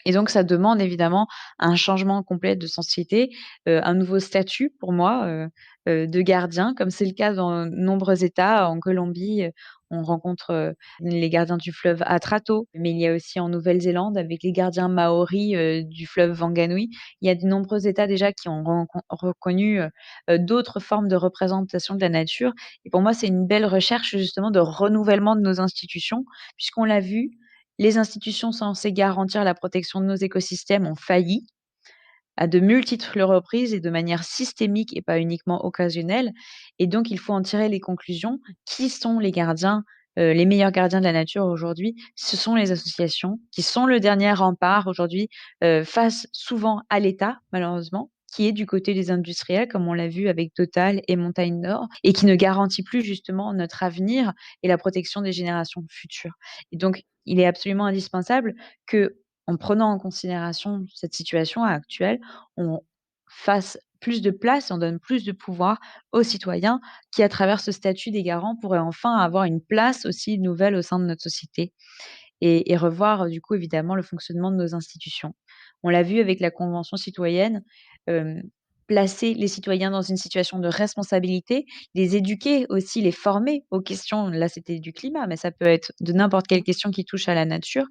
et donc ça demande évidemment un changement complet de société, un nouveau statut pour moi, de gardien, comme c'est le cas dans de nombreux États. En Colombie, on rencontre, les gardiens du fleuve Atrato, mais il y a aussi en Nouvelle-Zélande avec les gardiens maoris, du fleuve Wanganui. Il y a de nombreux États déjà qui ont reconnu, d'autres formes de représentation de la nature et pour moi, c'est une belle recherche justement de renouvellement de nos institutions puisqu'on l'a vu, les institutions censées garantir la protection de nos écosystèmes ont failli à de multiples reprises et de manière systémique et pas uniquement occasionnelle et donc il faut en tirer les conclusions. Qui sont les gardiens, les meilleurs gardiens de la nature aujourd'hui? Ce sont les associations qui sont le dernier rempart aujourd'hui, face souvent à l'État, malheureusement, qui est du côté des industriels, comme on l'a vu avec Total et Montagne d'Or et qui ne garantit plus justement notre avenir et la protection des générations futures et donc il est absolument indispensable qu'en prenant en considération cette situation actuelle, on fasse plus de place, on donne plus de pouvoir aux citoyens qui, à travers ce statut des garants, pourraient enfin avoir une place aussi nouvelle au sein de notre société et revoir, du coup, évidemment, le fonctionnement de nos institutions. On l'a vu avec la Convention citoyenne, hem, placer les citoyens dans une situation de responsabilité, les éduquer aussi, les former aux questions là, c'était du climat, mais ça peut être de n'importe quelle question qui touche à la nature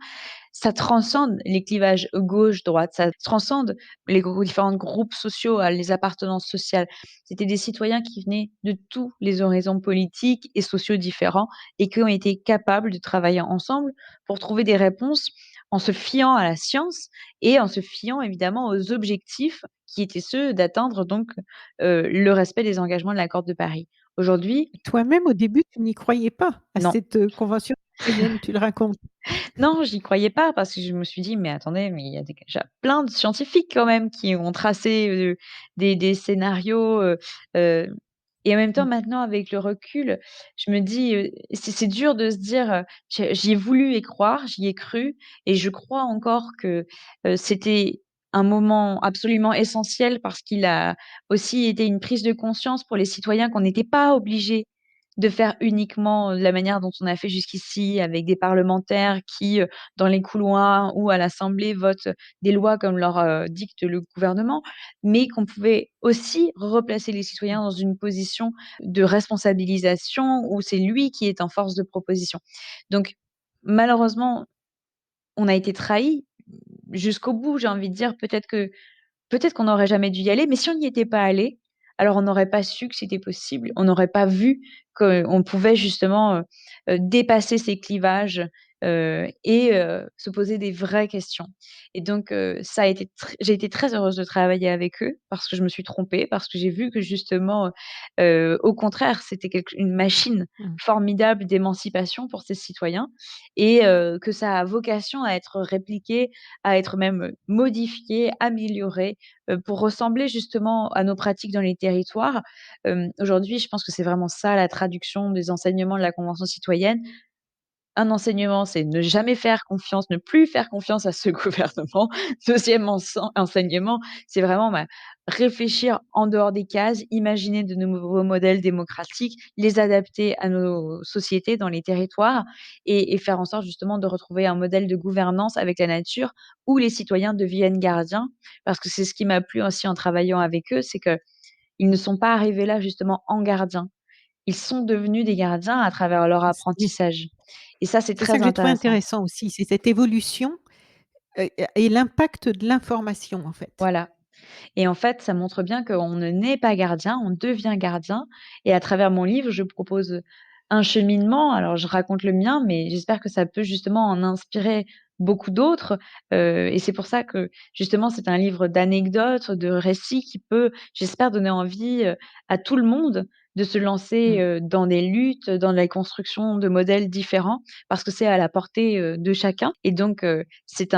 ça transcende les clivages gauche-droite, ça transcende les différents groupes sociaux, les appartenances sociales. C'était des citoyens qui venaient de tous les horizons politiques et sociaux différents et qui ont été capables de travailler ensemble pour trouver des réponses en se fiant à la science et en se fiant évidemment aux objectifs qui étaient ceux d'atteindre donc, le respect des engagements de l'accord de Paris. Aujourd'hui, Toi-même, au début, tu n'y croyais pas à non. cette, convention citoyenne, tu le racontes. Non, j'y croyais pas parce que je me suis dit: «Mais attendez, mais il y a déjà plein de scientifiques quand même qui ont tracé, des scénarios», et en même temps Mmh. maintenant avec le recul, je me dis, c'est dur de se dire, j'y ai voulu y croire, j'y ai cru et je crois encore que, c'était un moment absolument essentiel parce qu'il a aussi été une prise de conscience pour les citoyens qu'on n'était pas obligé de faire uniquement de la manière dont on a fait jusqu'ici avec des parlementaires qui, dans les couloirs ou à l'Assemblée votent des lois comme leur, dicte le gouvernement, mais qu'on pouvait aussi replacer les citoyens dans une position de responsabilisation où c'est lui qui est en force de proposition. Donc malheureusement, on a été trahis jusqu'au bout, j'ai envie de dire. Peut-être qu'on n'aurait jamais dû y aller, mais si on n'y était pas allé, alors on n'aurait pas su que c'était possible. On n'aurait pas vu qu'on pouvait justement, dépasser ces clivages, et se poser des vraies questions. Et donc ça a été j'ai été très heureuse de travailler avec eux parce que je me suis trompée, parce que j'ai vu que justement, au contraire, c'était une machine Mmh. formidable d'émancipation pour ces citoyens et que ça a vocation à être répliqué, à être même modifié, amélioré, pour ressembler justement à nos pratiques dans les territoires. Aujourd'hui, je pense que c'est vraiment ça la traduction des enseignements de la Convention citoyenne. Un enseignement, c'est ne jamais faire confiance, ne plus faire confiance à ce gouvernement. 2e enseignement, c'est vraiment, réfléchir en dehors des cases, imaginer de nouveaux modèles démocratiques, les adapter à nos sociétés dans les territoires et faire en sorte justement de retrouver un modèle de gouvernance avec la nature où les citoyens deviennent gardiens. Parce que c'est ce qui m'a plu aussi en travaillant avec eux, c'est qu'ils ne sont pas arrivés là justement en gardiens. Ils sont devenus des gardiens à travers leur Oui, apprentissage et ça, c'est c'est ça très que j'ai trouvé intéressant. intéressant aussi, c'est cette évolution, et l'impact de l'information, en fait. Voilà. Et en fait, ça montre bien qu'on ne naît pas gardien, on devient gardien et à travers mon livre, je propose un cheminement. Alors je raconte le mien, mais j'espère que ça peut justement en inspirer beaucoup d'autres, et c'est pour ça que justement c'est un livre d'anecdotes, de récits qui peut, j'espère, donner envie, à tout le monde de se lancer, Mmh. dans des luttes, dans la construction de modèles différents parce que c'est à la portée, de chacun et donc c'est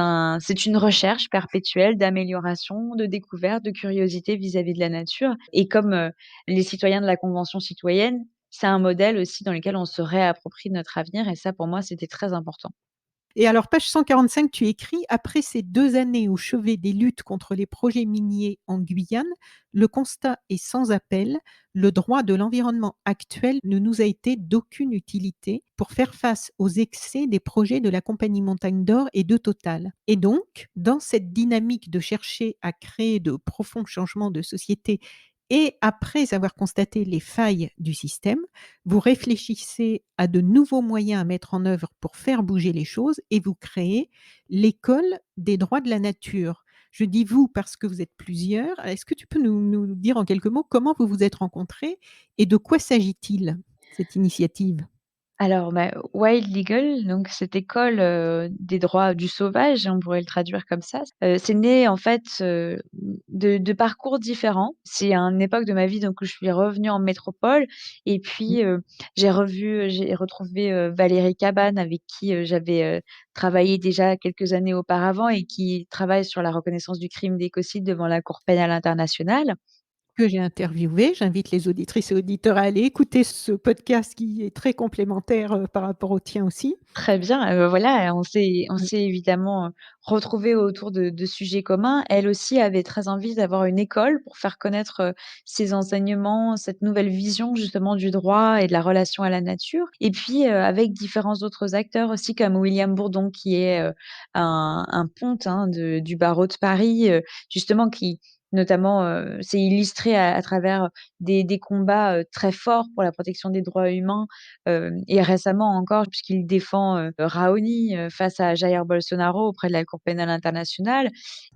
une recherche perpétuelle d'amélioration, de découverte, de curiosité vis-à-vis de la nature et comme, les citoyens de la Convention citoyenne, c'est un modèle aussi dans lequel on se réapproprie notre avenir et ça pour moi, c'était très important. Et alors, page 145, tu écris: «Après ces 2 années au chevet des luttes contre les projets miniers en Guyane, le constat est sans appel, le droit de l'environnement actuel ne nous a été d'aucune utilité pour faire face aux excès des projets de la Compagnie Montagne d'Or et de Total. Et donc, dans cette dynamique de chercher à créer de profonds changements de société et après avoir constaté les failles du système, vous réfléchissez à de nouveaux moyens à mettre en œuvre pour faire bouger les choses et vous créez l'école des droits de la nature. Je dis vous parce que vous êtes plusieurs. Est-ce que tu peux nous dire en quelques mots comment vous vous êtes rencontrés et de quoi s'agit-il, cette initiative? Alors, Wild Legal, donc cette école, des droits du sauvage, on pourrait le traduire comme ça, c'est né en fait, de parcours différents. C'est à une époque de ma vie donc où je suis revenue en métropole et Mmh. puis, j'ai retrouvé, Valérie Cabane avec qui, j'avais, travaillé déjà quelques années auparavant et qui travaille sur la reconnaissance du crime d'écocide devant la Cour pénale internationale. Que j'ai interviewé. J'invite les auditrices et auditeurs à aller écouter ce podcast qui est très complémentaire, par rapport au tien aussi. Très bien, voilà, on Mmh. s'est évidemment, retrouvés autour de sujets communs. Elle aussi avait très envie d'avoir une école pour faire connaître, ses enseignements, cette nouvelle vision justement du droit et de la relation à la nature et puis, avec différents autres acteurs aussi comme William Bourdon qui est, un ponte, hein, du barreau de Paris, justement qui notamment, s'est illustré à travers des combats, très forts pour la protection des droits humains. Et récemment encore, puisqu'il défend, Raoni, face à Jair Bolsonaro auprès de la Cour pénale internationale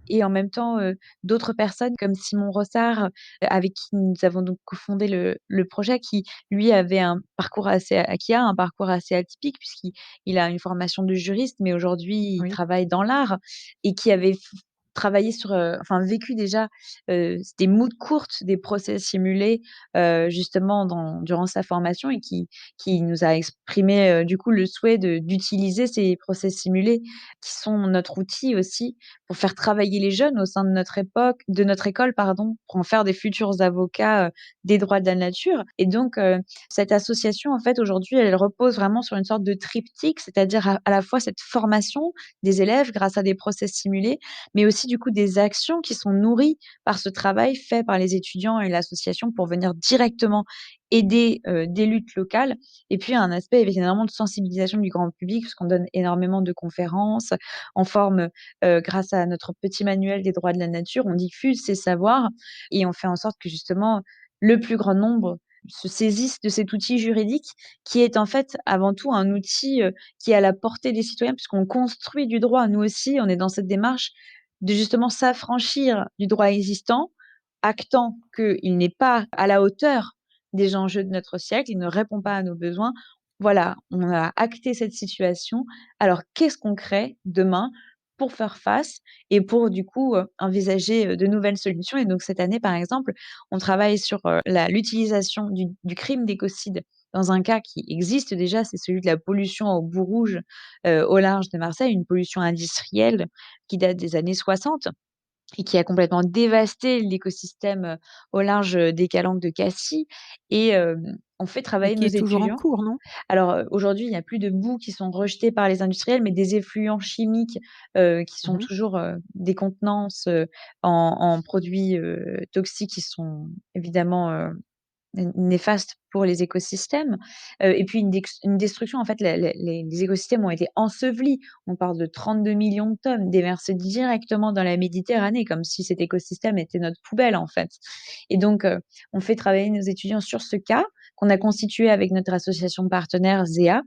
et en même temps, d'autres personnes comme Simon Rossard, avec qui nous avons donc cofondé le projet qui lui avait un parcours assez qui a un parcours assez atypique puisqu'il a une formation de juriste, mais aujourd'hui il Oui. travaille dans l'art et qui avait travaillé sur, enfin vécu déjà, des moods courtes, des procès simulés, justement durant sa formation et qui nous a exprimé, du coup, le souhait d'utiliser ces procès simulés qui sont notre outil aussi pour faire travailler les jeunes au sein de notre école, pardon, pour en faire des futurs avocats, des droits de la nature et donc cette association, en fait, aujourd'hui, elle repose vraiment sur une sorte de triptyque, c'est-à-dire à la fois cette formation des élèves grâce à des procès simulés, mais aussi aussi du coup des actions qui sont nourries par ce travail fait par les étudiants et l'association pour venir directement aider, des luttes locales et puis un aspect évidemment de sensibilisation du grand public puisqu'on donne énormément de conférences. On forme, grâce à notre petit manuel des droits de la nature, on diffuse ces savoirs et on fait en sorte que justement le plus grand nombre se saisissent de cet outil juridique qui est en fait avant tout un outil, qui est à la portée des citoyens puisqu'on construit du droit. Nous aussi, on est dans cette démarche de justement s'affranchir du droit existant, actant qu'il n'est pas à la hauteur des enjeux de notre siècle, il ne répond pas à nos besoins. Voilà, on a acté cette situation. Alors qu'est-ce qu'on crée demain pour faire face et pour du coup, envisager, de nouvelles solutions? Et donc cette année, par exemple, on travaille sur, l'utilisation du crime d'écocide dans un cas qui existe déjà, c'est celui de la pollution au bout rouge, au large de Marseille, une pollution industrielle qui date des années 60 et qui a complètement dévasté l'écosystème, au large, des calanques de Cassis et on fait Et travailler qui nos est toujours en étudiants. cours, non? Alors, aujourd'hui, il n'y a plus de boues qui sont rejetées par les industriels, mais des effluents chimiques, qui sont Mmh. toujours, des contenances, en produits, toxiques qui sont évidemment, néfaste pour les écosystèmes, et puis une destruction en fait les écosystèmes ont été ensevelis. On parle de 32 millions de tonnes déversées directement dans la Méditerranée comme si cet écosystème était notre poubelle en fait et donc on fait travailler nos étudiants sur ce cas qu'on a constitué avec notre association partenaire ZEA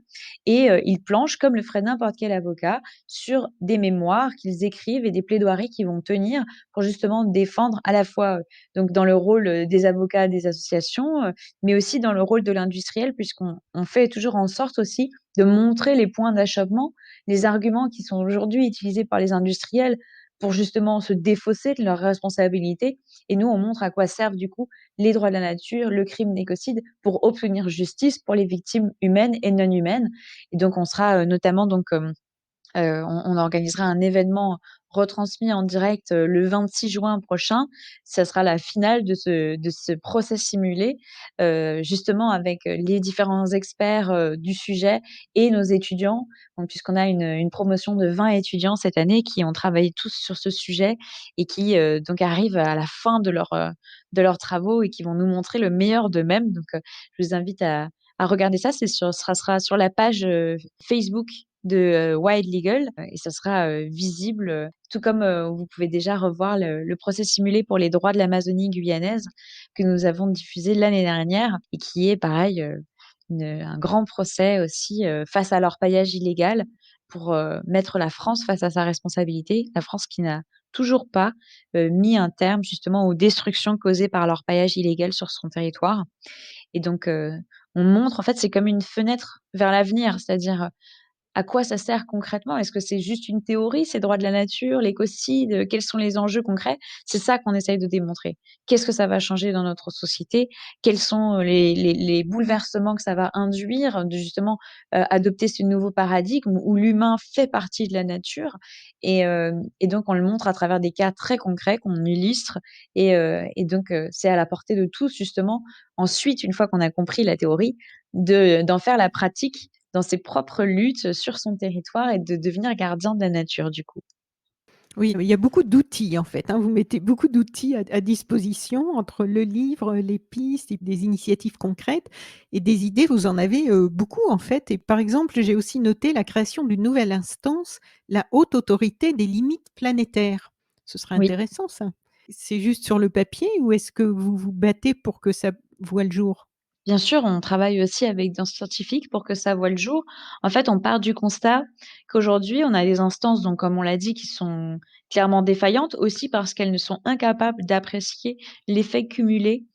et ils planchent comme le ferait n'importe quel avocat sur des mémoires qu'ils écrivent et des plaidoiries qui vont tenir pour justement défendre à la fois, donc dans le rôle, des avocats des associations, mais aussi dans le rôle de l'industriel puisqu'on fait toujours en sorte aussi de montrer les points d'achoppement, les arguments qui sont aujourd'hui utilisés par les industriels pour justement se défausser de leurs responsabilités et nous, on montre à quoi servent du coup les droits de la nature, le crime d'écocide pour obtenir justice pour les victimes humaines et non humaines et donc on sera, notamment donc, on organisera un événement retransmis en direct, le 26 juin prochain. Ça sera la finale de ce procès simulé, justement avec, les différents experts, du sujet et nos étudiants. Donc puisqu'on a une promotion de 20 étudiants cette année qui ont travaillé tous sur ce sujet et qui, donc arrivent à la fin de leurs travaux et qui vont nous montrer le meilleur d'eux-mêmes. Donc, je vous invite à regarder ça. Ça sera sur la page, Facebook de, Wild Legal, et ça sera, visible, tout comme, vous pouvez déjà revoir le procès simulé pour les droits de l'Amazonie guyanaise que nous avons diffusé l'année dernière et qui est pareil, un grand procès aussi, face à l'orpaillage illégal pour, mettre la France face à sa responsabilité. La France qui n'a toujours pas, mis un terme justement aux destructions causées par l'orpaillage illégal sur son territoire et donc, on montre en fait, c'est comme une fenêtre vers l'avenir, c'est-à-dire, à quoi ça sert concrètement? Est-ce que c'est juste une théorie, ces droits de la nature, l'écocide? Quels sont les enjeux concrets? C'est ça qu'on essaye de démontrer. Qu'est-ce que ça va changer dans notre société? Quels sont, les bouleversements que ça va induire de justement, adopter ce nouveau paradigme où l'humain fait partie de la nature? Et donc on le montre à travers des cas très concrets qu'on illustre et donc c'est à la portée de tous justement. Ensuite, une fois qu'on a compris la théorie, d'en faire la pratique dans ses propres luttes sur son territoire et de devenir gardien de la nature, du coup. Oui, il y a beaucoup d'outils en fait, hein. Vous mettez beaucoup d'outils à disposition entre le livre, les pistes et des initiatives concrètes et des idées, vous en avez, beaucoup en fait et par exemple, j'ai aussi noté la création d'une nouvelle instance, la Haute Autorité des limites planétaires. Ce serait Oui. intéressant ça. C'est juste sur le papier ou est-ce que vous vous battez pour que ça voie le jour? Bien sûr, on travaille aussi avec des scientifiques pour que ça voie le jour. En fait, on part du constat qu'aujourd'hui, on a des instances, donc comme on l'a dit, qui sont clairement défaillantes, aussi parce qu'elles ne sont incapables d'apprécier l'effet cumulé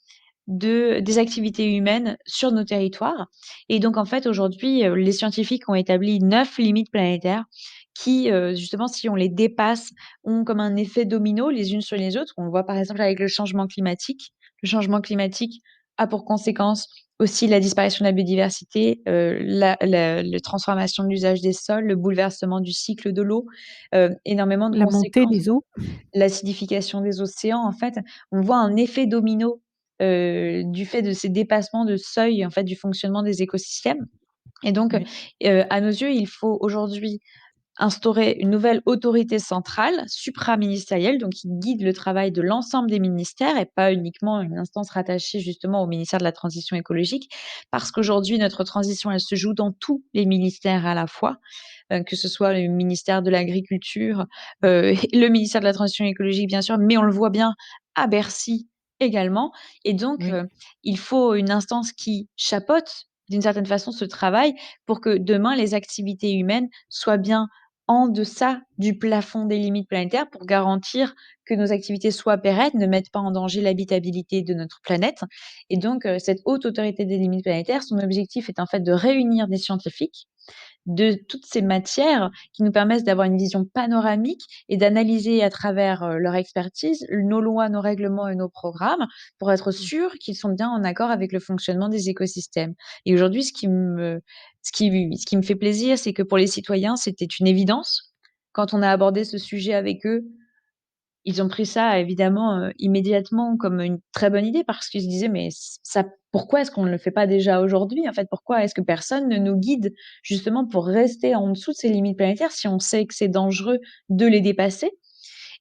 des activités humaines sur nos territoires et donc en fait, aujourd'hui, les scientifiques ont établi 9 limites planétaires qui, justement, si on les dépasse, ont comme un effet domino les unes sur les autres. On le voit par exemple avec le changement climatique. Le changement climatique a pour conséquence aussi la disparition de la biodiversité, la transformation de l'usage des sols, le bouleversement du cycle de l'eau, énormément de La montée conséquences. des eaux? L'acidification des océans, en fait, on voit un effet domino, du fait de ces dépassements de seuil, en fait, du fonctionnement des écosystèmes et donc, Oui. à nos yeux, il faut aujourd'hui instaurer une nouvelle autorité centrale, supraministérielle, donc qui guide le travail de l'ensemble des ministères et pas uniquement une instance rattachée justement au ministère de la Transition écologique, parce qu'aujourd'hui, notre transition, elle se joue dans tous les ministères à la fois, que ce soit le ministère de l'Agriculture, le ministère de la Transition écologique, bien sûr, mais on le voit bien à Bercy également. Et donc, Oui. il faut une instance qui chapeaute d'une certaine façon ce travail pour que demain, les activités humaines soient bien en deçà du plafond des limites planétaires pour garantir que nos activités soient pérennes, ne mettent pas en danger l'habitabilité de notre planète. Et donc, cette haute autorité des limites planétaires, son objectif est en fait de réunir des scientifiques de toutes ces matières qui nous permettent d'avoir une vision panoramique et d'analyser à travers leur expertise nos lois, nos règlements et nos programmes pour être sûr qu'ils sont bien en accord avec le fonctionnement des écosystèmes. Et aujourd'hui, ce qui me fait plaisir, c'est que pour les citoyens, c'était une évidence. Quand on a abordé ce sujet avec eux, ils ont pris ça évidemment, immédiatement comme une très bonne idée parce qu'ils se disaient: «Mais ça pourquoi est-ce qu'on ne le fait pas déjà aujourd'hui, en fait? Pourquoi est-ce que personne ne nous guide justement pour rester en dessous de ces limites planétaires si on sait que c'est dangereux de les dépasser?»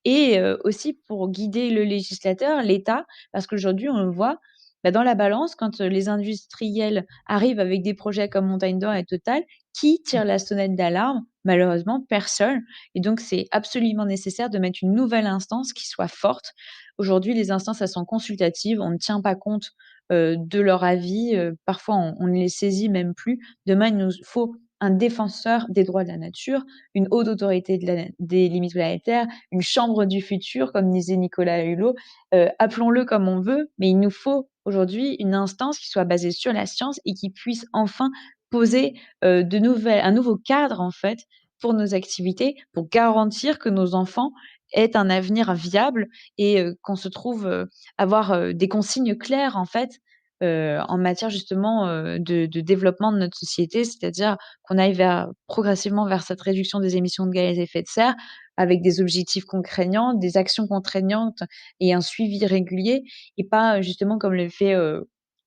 Et aussi pour guider le législateur, l'État, parce qu'aujourd'hui, on le voit, bah, dans la balance, quand, les industriels arrivent avec des projets comme Montagne d'Or et Total, qui tire la sonnette d'alarme? Malheureusement, personne. Et donc c'est absolument nécessaire de mettre une nouvelle instance qui soit forte. Aujourd'hui, les instances, elles sont consultatives, on ne tient pas compte, de leur avis, parfois on ne les saisit même plus. Demain, il nous faut un défenseur des droits de la nature, une haute autorité des limites planétaires, une chambre du futur, comme disait Nicolas Hulot. Appelons-le comme on veut, mais il nous faut aujourd'hui une instance qui soit basée sur la science et qui puisse enfin poser un nouveau cadre en fait pour nos activités, pour garantir que nos enfants aient un avenir viable et qu'on se trouve avoir des consignes claires en fait en matière justement de développement de notre société, c'est-à-dire qu'on aille progressivement vers cette réduction des émissions de gaz à effet de serre avec des objectifs contraignants, des actions contraignantes et un suivi régulier et pas justement comme le fait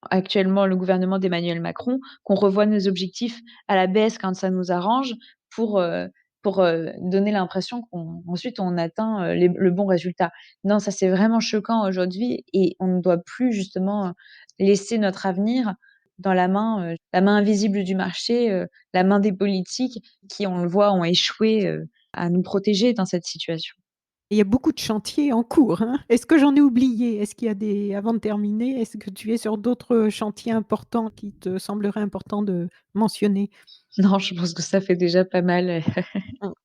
actuellement le gouvernement d'Emmanuel Macron, qu'on revoie nos objectifs à la baisse quand ça nous arrange pour, heu donner l'impression qu'ensuite on atteint, le bon résultat. Non, ça c'est vraiment choquant aujourd'hui et on ne doit plus justement, laisser notre avenir dans la main invisible du marché, la main des politiques qui, on le voit, ont échoué, à nous protéger dans cette situation. Il y a beaucoup de chantiers en cours, hein. Est-ce que j'en ai oublié? Est-ce qu'il y a des avant de terminer, est-ce que tu es sur d'autres chantiers importants qui te sembleraient importants de mentionner? Non, je pense que ça fait déjà pas mal.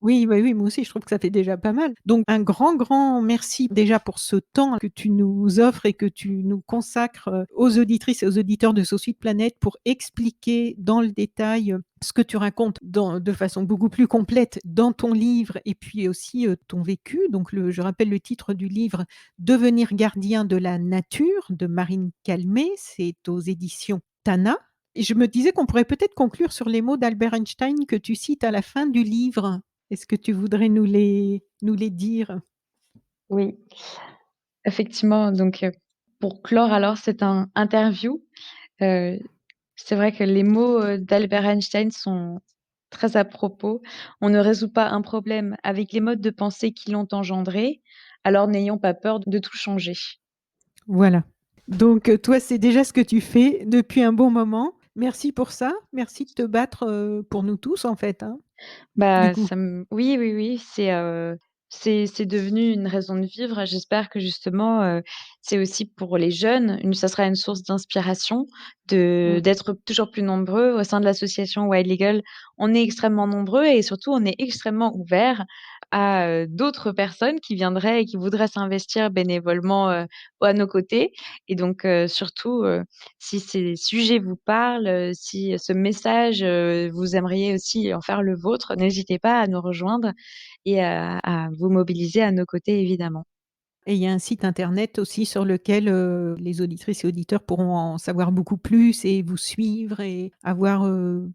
Oui, bah, oui, moi aussi, je trouve que ça fait déjà pas mal. Donc un grand, grand merci déjà pour ce temps que tu nous offres et que tu nous consacres, aux auditrices et aux auditeurs de Sauce Planète pour expliquer dans le détail, ce que tu racontes de façon beaucoup plus complète dans ton livre et puis aussi, ton vécu. Donc je rappelle le titre du livre: «Devenir gardien de la nature» de Marine Calmé, c'est aux éditions Tana. Et je me disais qu'on pourrait peut-être conclure sur les mots d'Albert Einstein que tu cites à la fin du livre. Est-ce que tu voudrais nous les dire? Oui, effectivement, donc pour clore alors cette interview, heu, c'est vrai que les mots, d'Albert Einstein sont très à propos. «On ne résout pas un problème avec les modes de pensée qui l'ont engendré, alors n'ayons pas peur de tout changer». Voilà. Donc, toi, c'est déjà ce que tu fais depuis un bon moment. Merci pour ça. Merci de te battre, pour nous tous, en fait, hein, du Bah, coup. ça me oui, oui, oui, c'est devenu une raison de vivre. J'espère que justement, c'est aussi pour les jeunes, ça sera une source d'inspiration Mmh. d'être toujours plus nombreux au sein de l'association Wild Legal. On est extrêmement nombreux et surtout on est extrêmement ouverts à, d'autres personnes qui viendraient et qui voudraient s'investir bénévolement, à nos côtés et donc surtout, si ces sujets vous parlent, si ce message, vous aimeriez aussi en faire le vôtre, n'hésitez pas à nous rejoindre et à vous mobiliser à nos côtés évidemment. Et il y a un site internet aussi sur lequel, les auditrices et auditeurs pourront en savoir beaucoup plus et vous suivre et avoir,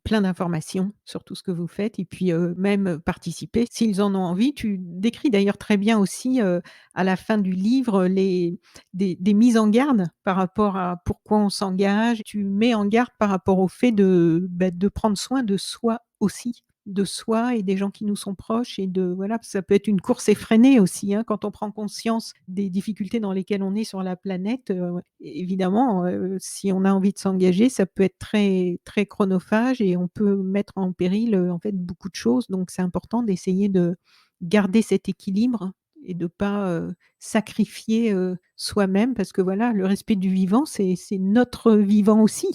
plein d'informations sur tout ce que vous faites et puis, même participer s'ils en ont envie. Tu décris d'ailleurs très bien aussi, à la fin du livre, des mises en garde par rapport à pourquoi on s'engage. Tu mets en garde par rapport au fait de prendre soin de soi aussi. de soi et des gens qui nous sont proches, et voilà, ça peut être une course effrénée aussi, hein, quand on prend conscience des difficultés dans lesquelles on est sur la planète. Évidemment, si on a envie de s'engager, ça peut être très, très chronophage et on peut mettre en péril, en fait, beaucoup de choses. Donc c'est important d'essayer de garder cet équilibre et de pas, sacrifier, soi-même, parce que voilà, le respect du vivant, c'est notre vivant aussi.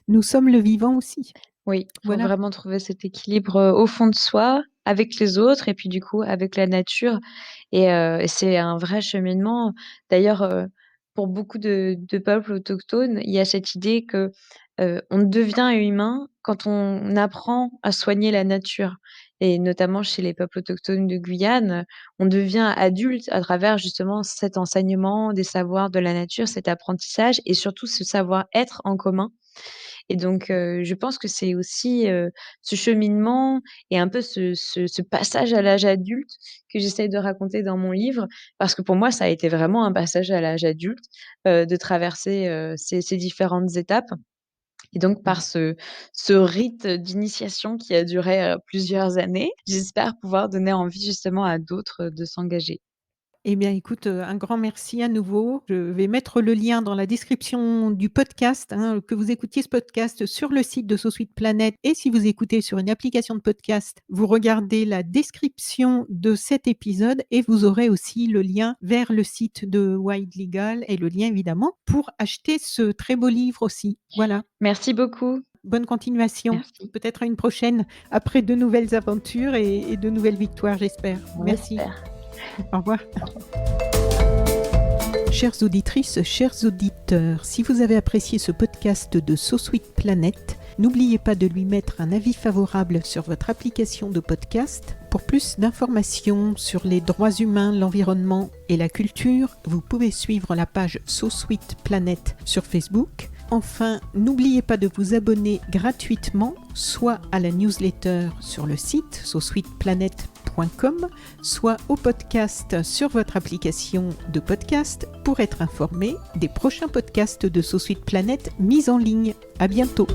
Nous sommes le vivant aussi. Oui, il faut Voilà. vraiment trouver cet équilibre, au fond de soi, avec les autres et puis du coup avec la nature et c'est un vrai cheminement. D'ailleurs, pour beaucoup de peuples autochtones, il y a cette idée que, on devient humain quand on apprend à soigner la nature et notamment chez les peuples autochtones de Guyane, on devient adulte à travers justement cet enseignement des savoirs de la nature, cet apprentissage et surtout ce savoir-être en commun et donc je pense que c'est aussi, ce cheminement et un peu ce passage à l'âge adulte que j'essaye de raconter dans mon livre. Parce que pour moi, ça a été vraiment un passage à l'âge adulte, de traverser, ces différentes étapes et donc Mmh. par ce rite d'initiation qui a duré, plusieurs années, j'espère pouvoir donner envie justement à d'autres, de s'engager. Eh bien, écoute, un grand merci à nouveau. Je vais mettre le lien dans la description du podcast, hein, que vous écoutiez ce podcast sur le site de SoSweet Planet, et si vous écoutez sur une application de podcast, vous regardez la description de cet épisode et vous aurez aussi le lien vers le site de Wild Legal et le lien évidemment pour acheter ce très beau livre aussi. Voilà. Merci beaucoup. Bonne continuation. Merci. Peut-être à une prochaine après de nouvelles aventures et de nouvelles victoires, j'espère. On Merci. espère. Au revoir. Chères auditrices, chers auditeurs, si vous avez apprécié ce podcast de SoSweet Planet, n'oubliez pas de lui mettre un avis favorable sur votre application de podcast. Pour plus d'informations sur les droits humains, l'environnement et la culture, vous pouvez suivre la page SoSweet Planet sur Facebook. Enfin, n'oubliez pas de vous abonner gratuitement, soit à la newsletter sur le site sosweetplanet.com, soit au podcast sur votre application de podcast pour être informé des prochains podcasts de SoSweet Planet mis en ligne. À bientôt.